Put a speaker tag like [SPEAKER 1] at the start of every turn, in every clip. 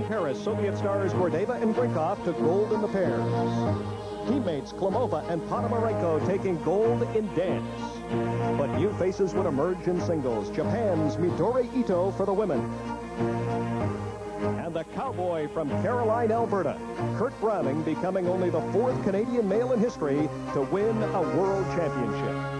[SPEAKER 1] Paris, Soviet stars Gordeva and Brykov took gold in the pairs. Teammates Klimova and Ponomarenko taking gold in dance. But new faces would emerge in singles. Japan's Midori Ito for the women. And the cowboy from Caroline, Alberta, Kurt Browning, becoming only the 4th Canadian male in history to win a world championship.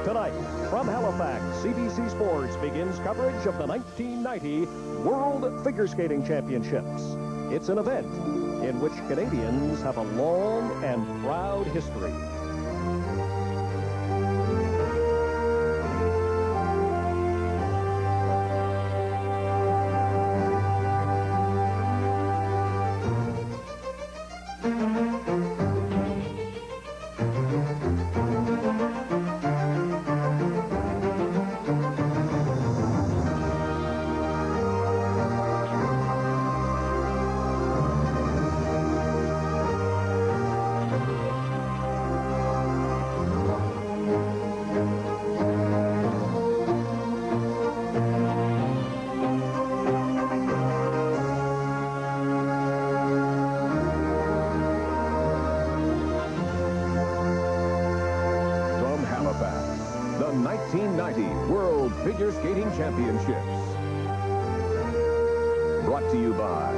[SPEAKER 1] Tonight, from Halifax, CBC Sports begins coverage of the 1990 World Figure Skating Championships. It's an event in which Canadians have a long and proud history. The 1990 World Figure Skating Championships. Brought to you by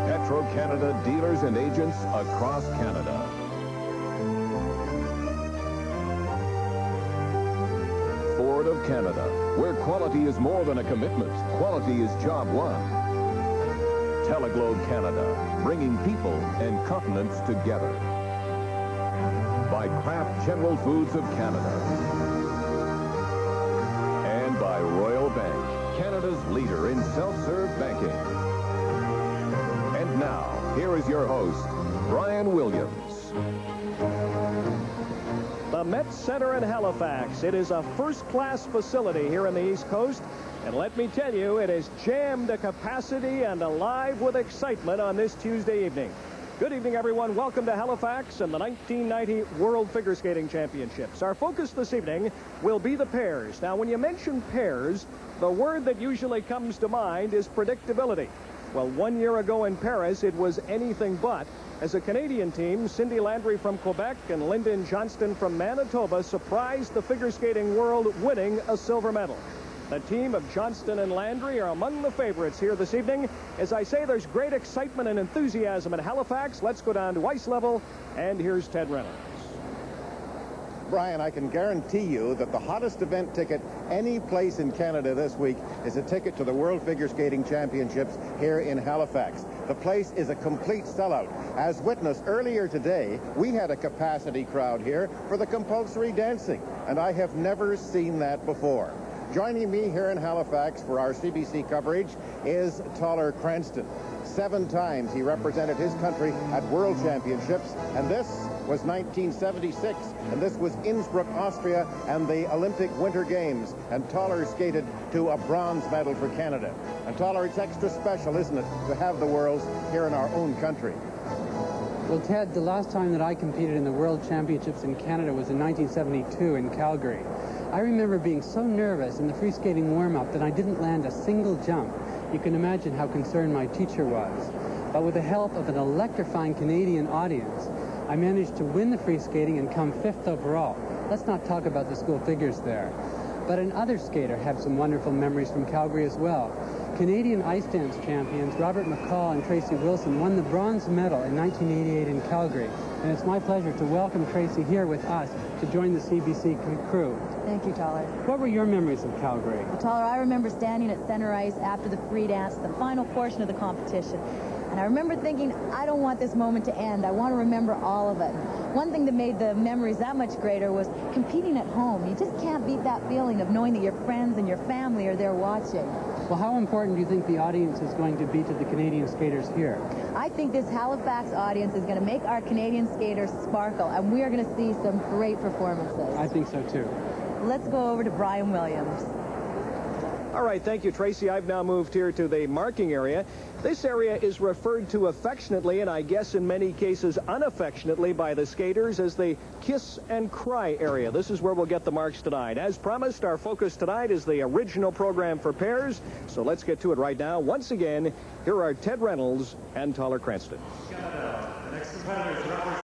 [SPEAKER 1] Petro-Canada dealers and agents across Canada. Ford of Canada, where quality is more than a commitment. Quality is job one. Teleglobe Canada, bringing people and continents together. By Kraft General Foods of Canada. And by Royal Bank, Canada's leader in self-serve banking. And now, here is your host, Brian Williams. The Met Center in Halifax. It is a first-class facility here on the East Coast. And let me tell you, it is jammed to capacity and alive with excitement on this Tuesday evening. Good evening, everyone. Welcome to Halifax and the 1990 World Figure Skating Championships. Our focus this evening will be the pairs. Now, when you mention pairs, the word that usually comes to mind is predictability. Well, 1 year ago in Paris, it was anything but. As a Canadian team, Cindy Landry from Quebec and Lyndon Johnston from Manitoba surprised the figure skating world, winning a silver medal. The team of Johnston and Landry are among the favorites here this evening. As I say, there's great excitement and enthusiasm in Halifax. Let's go down to ice level, and here's Ted Reynolds.
[SPEAKER 2] Brian, I can guarantee you that the hottest event ticket any place in Canada this week is a ticket to the World Figure Skating Championships here in Halifax. The place is a complete sellout. As witnessed earlier today, we had a capacity crowd here for the compulsory dancing, and I have never seen that before. Joining me here in Halifax for our CBC coverage is Toller Cranston. 7 times he represented his country at World Championships, and this was 1976, and this was Innsbruck, Austria, and the Olympic Winter Games, and Toller skated to a bronze medal for Canada. And Toller, it's extra special, isn't it, to have the Worlds here in our own country?
[SPEAKER 3] Well, Ted, the last time that I competed in the World Championships in Canada was in 1972 in Calgary. I remember being so nervous in the free skating warm-up that I didn't land a single jump. You can imagine how concerned my teacher was. But with the help of an electrifying Canadian audience, I managed to win the free skating and come 5th overall. Let's not talk about the school figures there. But another skater had some wonderful memories from Calgary as well. Canadian ice dance champions Robert McCall and Tracy Wilson won the bronze medal in 1988 in Calgary. And it's my pleasure to welcome Tracy here with us to join the CBC crew.
[SPEAKER 4] Thank you, Toller.
[SPEAKER 3] What were your memories of Calgary?
[SPEAKER 4] Well, Toller, I remember standing at center ice after the free dance, the final portion of the competition. And I remember thinking, I don't want this moment to end. I want to remember all of it. One thing that made the memories that much greater was competing at home. You just can't beat that feeling of knowing that your friends and your family are there watching.
[SPEAKER 3] Well, how important do you think the audience is going to be to the Canadian skaters here?
[SPEAKER 4] I think this Halifax audience is going to make our Canadian skaters sparkle, and we are going to see some great performances.
[SPEAKER 3] I think so, too.
[SPEAKER 4] Let's go over to Brian Williams.
[SPEAKER 1] All right, thank you, Tracy. I've now moved here to the marking area. This area is referred to affectionately, and I guess in many cases unaffectionately, by the skaters as the kiss and cry area. This is where we'll get the marks tonight. As promised, our focus tonight is the original program for pairs, so let's get to it right now. Once again, here are Ted Reynolds and Tyler Cranston.
[SPEAKER 5] Canada. The next competitor is